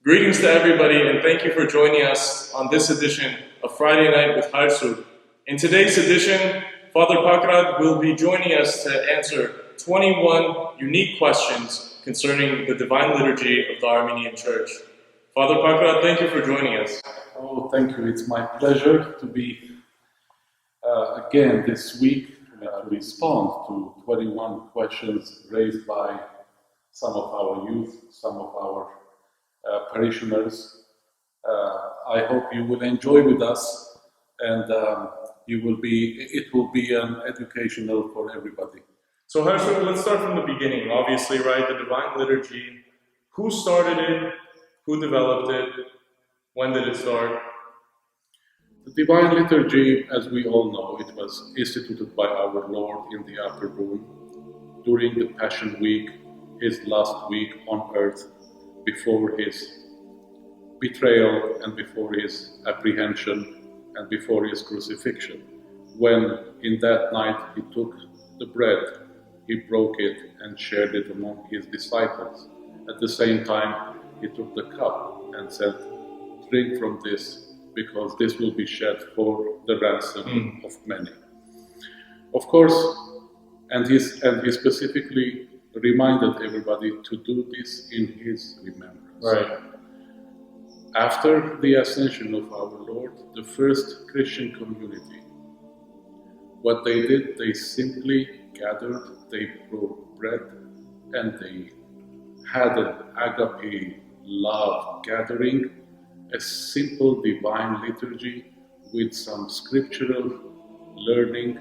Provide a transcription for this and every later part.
Greetings to everybody, and thank you for joining us on this edition of Friday Night with Hayr Soorp. In today's edition, Father Pakrat will be joining us to answer 21 unique questions concerning the Divine Liturgy of the Armenian Church. Father Pakrat, thank you for joining us. Oh, thank you. It's my pleasure to be again this week to respond to 21 questions raised by some of our youth, some of our parishioners. I hope you will enjoy with us, and it will be an educational for everybody. So Hayr Soorp, let's start from the beginning. Obviously, right, the Divine Liturgy. Who started it? Who developed it? When did it start? The Divine Liturgy, as we all know, it was instituted by our Lord in the upper room during the Passion Week, his last week on earth, before his betrayal and before his apprehension and before his crucifixion. When in that night he took the bread, he broke it and shared it among his disciples. At the same time, he took the cup and said, "Drink from this, because this will be shed for the ransom of many." Of course, and he specifically reminded everybody to do this in his remembrance. Right. After the ascension of our Lord, the first Christian community, what they did, they simply gathered, they broke bread, and they had an agape love gathering, a simple divine liturgy with some scriptural learning,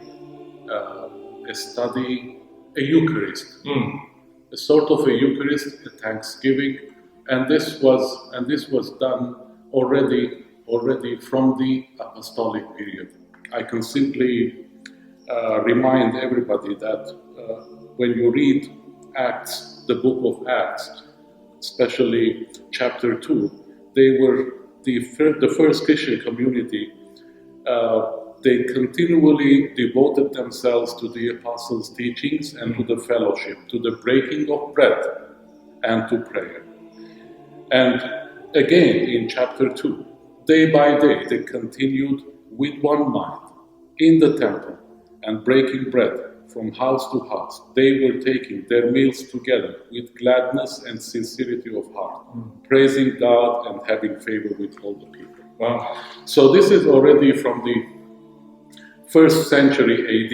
a study, a Eucharist, a sort of a Eucharist, a Thanksgiving, and this was done already from the apostolic period. I can simply remind everybody that when you read Acts, the book of Acts, especially chapter 2, they were the first Christian community. They continually devoted themselves to the apostles' teachings and to the fellowship, to the breaking of bread and to prayer. And again, in chapter 2, day by day, they continued with one mind in the temple and breaking bread from house to house. They were taking their meals together with gladness and sincerity of heart, praising God and having favor with all the people. Wow. So this is already from the 1st century AD.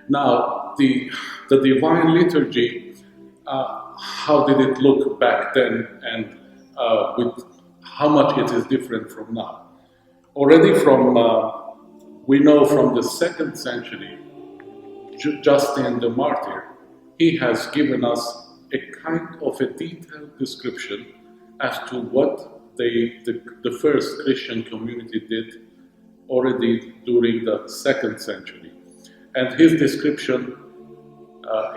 Now, the Divine Liturgy, how did it look back then, and with how much it is different from now? Already we know from the 2nd century, Justin the Martyr, he has given us a kind of a detailed description as to what the first Christian community did already during the 2nd century. And his description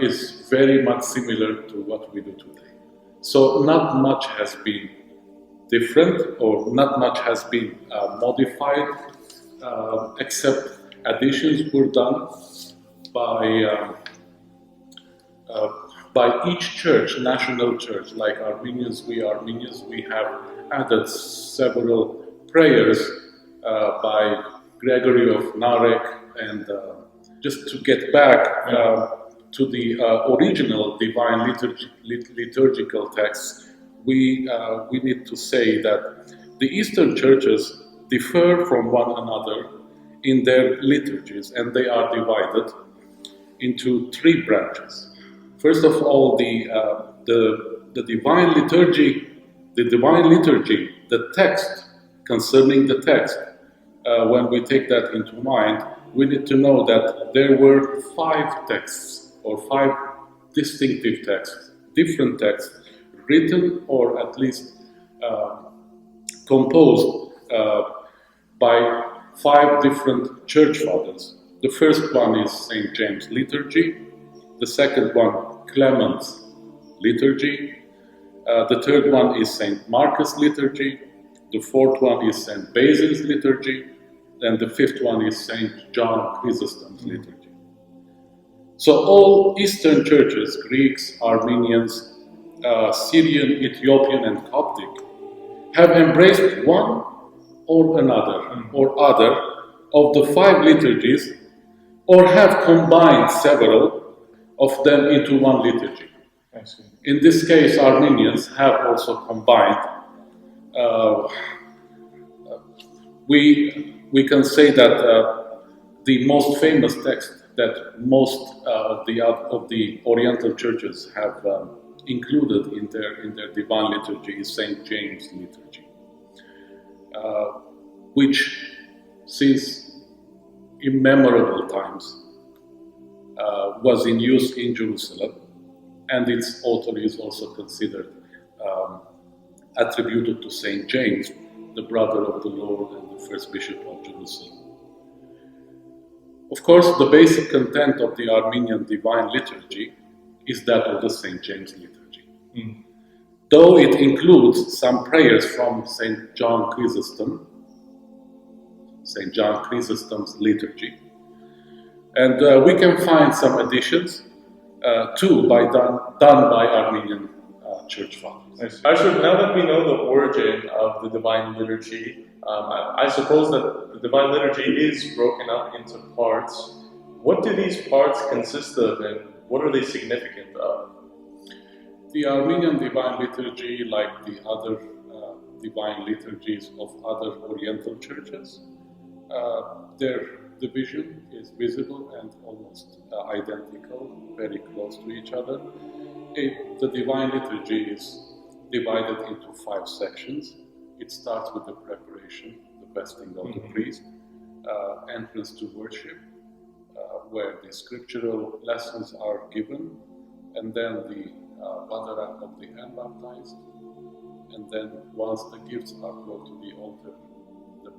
is very much similar to what we do today. So not much has been different, or not much has been modified, except additions were done by each church, national church. Like Armenians, we have added several prayers by Gregory of Narek, and just to get back to the original divine liturgical texts, we need to say that the Eastern churches differ from one another in their liturgies, and they are divided into 3 branches. First of all, the divine liturgy, the text, concerning the text. When we take that into mind, we need to know that there were 5 texts, or 5 distinctive texts, different texts, written or at least composed by 5 different church fathers. The first one is St. James Liturgy, the second one Clement's Liturgy, the third one is St. Marcus Liturgy, the fourth one is St. Basil's Liturgy, and the fifth one is St. John Chrysostom's Liturgy. So all Eastern churches, Greeks, Armenians, Syrian, Ethiopian, and Coptic, have embraced one or another or other of the 5 liturgies, or have combined several of them into one liturgy. I see. In this case, Armenians have also combined. We can say that the most famous text that most of the Oriental churches have included in their divine liturgy is Saint James' liturgy, which since immemorable times was in use in Jerusalem, and its author is also considered attributed to Saint James, the brother of the Lord and the first bishop of Jerusalem. Of course, the basic content of the Armenian divine liturgy is that of the Saint James liturgy. Though it includes some prayers from Saint John Chrysostom's liturgy. And we can find some additions too done by Armenian church fathers. Actually, now that we know the origin of the Divine Liturgy, I suppose that the Divine Liturgy is broken up into parts. What do these parts consist of, and what are they significant of? The Armenian Divine Liturgy, like the other divine liturgies of other Oriental churches, their division is visible and almost identical, very close to each other. The Divine Liturgy is divided into 5 sections. It starts with the preparation, the vesting of the priest, entrance to worship, where the scriptural lessons are given, and then the Badarak of the unbaptized, and then once the gifts are brought to the altar, the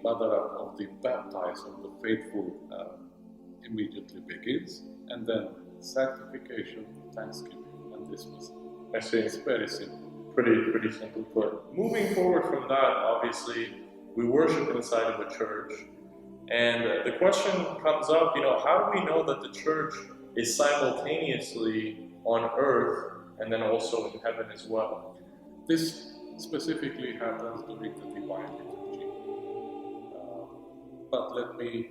Badarak of the baptized, of the faithful, immediately begins, and then sanctification, thanksgiving, and dismissal. I see. It's very simple. Pretty simple put. Moving forward from that, obviously, we worship inside of a church, and the question comes up, how do we know that the church is simultaneously on earth and then also in heaven as well? This specifically happens during the Divine Liturgy. But let me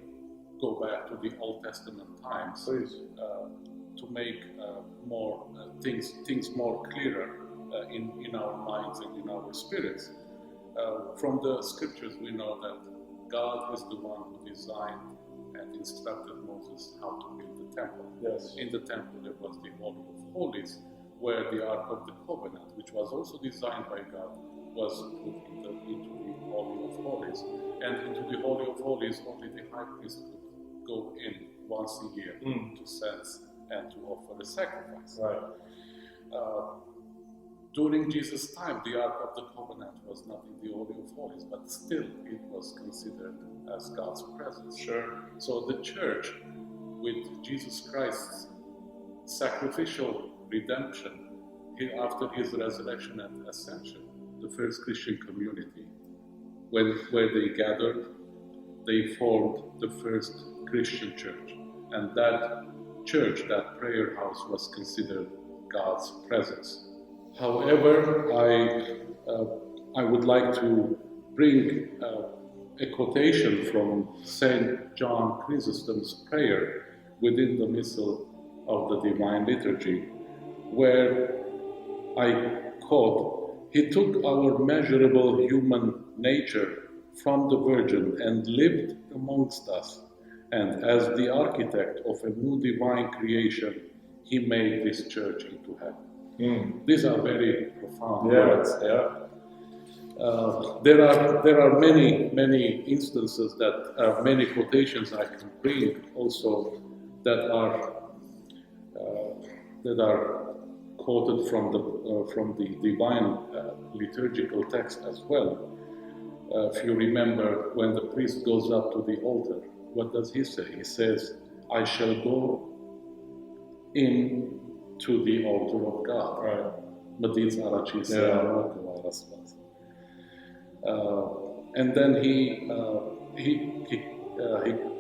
go back to the Old Testament times, Please. To make more things more clearer in our minds and in our spirits. From the scriptures, we know that God is the one who designed and instructed Moses how to build the temple. Yes. In the temple, there was the Holy of Holies, where the Ark of the Covenant, which was also designed by God, was put into the Holy of Holies. And into the Holy of Holies, only the high priest could go in once a year to sense and to offer a sacrifice. Right. During Jesus' time, the Ark of the Covenant was not in the Holy of Holies, but still it was considered as God's presence. Sure. So the church, with Jesus Christ's sacrificial redemption, after his resurrection and ascension, the first Christian community, where they gathered, they formed the first Christian church. And that church, that prayer house, was considered God's presence. However, I would like to bring a quotation from Saint John Chrysostom's prayer within the Missal of the Divine Liturgy, where I quote, "He took our measurable human nature from the Virgin and lived amongst us, and as the architect of a new divine creation, he made this church into heaven." These are very profound words. Yeah. There are many instances that many quotations I can bring also that are quoted from the divine liturgical text as well. If you remember, when the priest goes up to the altar, what does he say? He says, "I shall go in to the altar of God." Right. And then he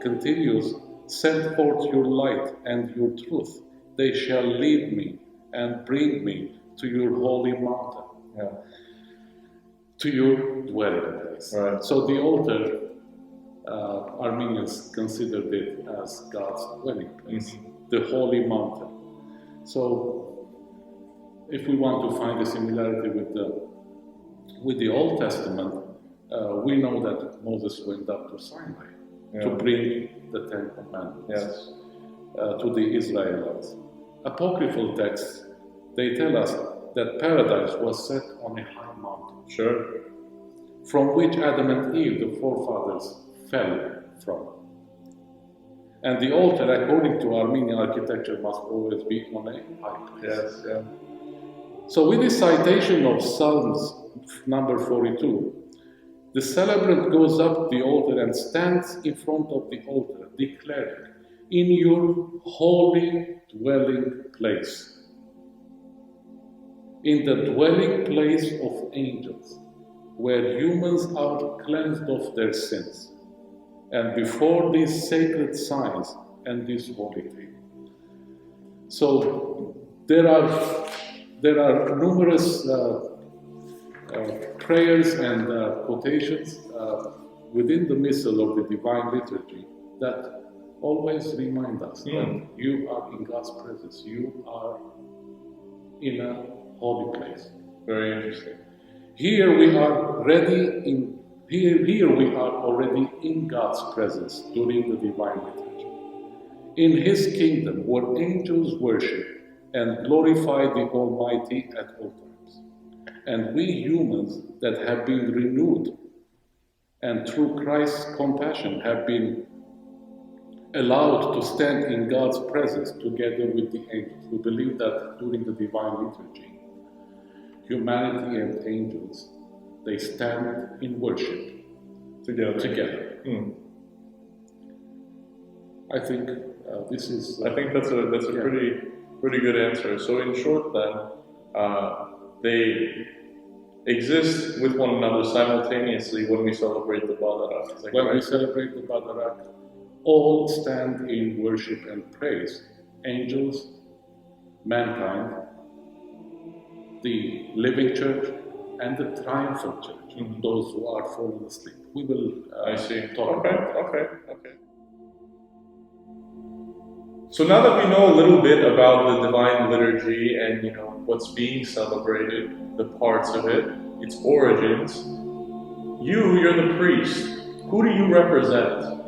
continues, "Send forth your light and your truth. They shall lead me and bring me to your holy mountain." Yeah. to your dwelling place. Right. So the altar, Armenians considered it as God's dwelling place, the holy mountain. So if we want to find a similarity with the Old Testament, we know that Moses went up to Sinai to bring the Ten Commandments to the Israelites. Apocryphal texts, they tell us that paradise was set on a high mountain. Sure. From which Adam and Eve, the forefathers, fell from. And the altar, according to Armenian architecture, must always be on a high place. Yes, yeah. So with the citation of Psalms number 42, the celebrant goes up the altar and stands in front of the altar, declaring, "In your holy dwelling place, in the dwelling place of angels, where humans are cleansed of their sins, and before these sacred signs and this holy thing." So there are numerous prayers and quotations within the Missal of the Divine Liturgy that always remind us that you are in God's presence, you are in a holy place. Very interesting. Here we are already in God's presence during the Divine Liturgy. In His kingdom, where angels worship and glorify the Almighty at all times. And we humans that have been renewed and through Christ's compassion have been allowed to stand in God's presence together with the angels. We believe that during the Divine Liturgy, humanity and angels, they stand in worship together. I think this is. I think that's a pretty good answer. So in short, then, they exist with one another simultaneously when we celebrate the Badarak. When we celebrate the Badarak, all stand in worship and praise. Angels, mankind, the living church, and the triumphant church, those who are fallen asleep. We will talk about that. Okay. So now that we know a little bit about the Divine Liturgy and what's being celebrated, the parts of it, its origins, you're the priest. Who do you represent?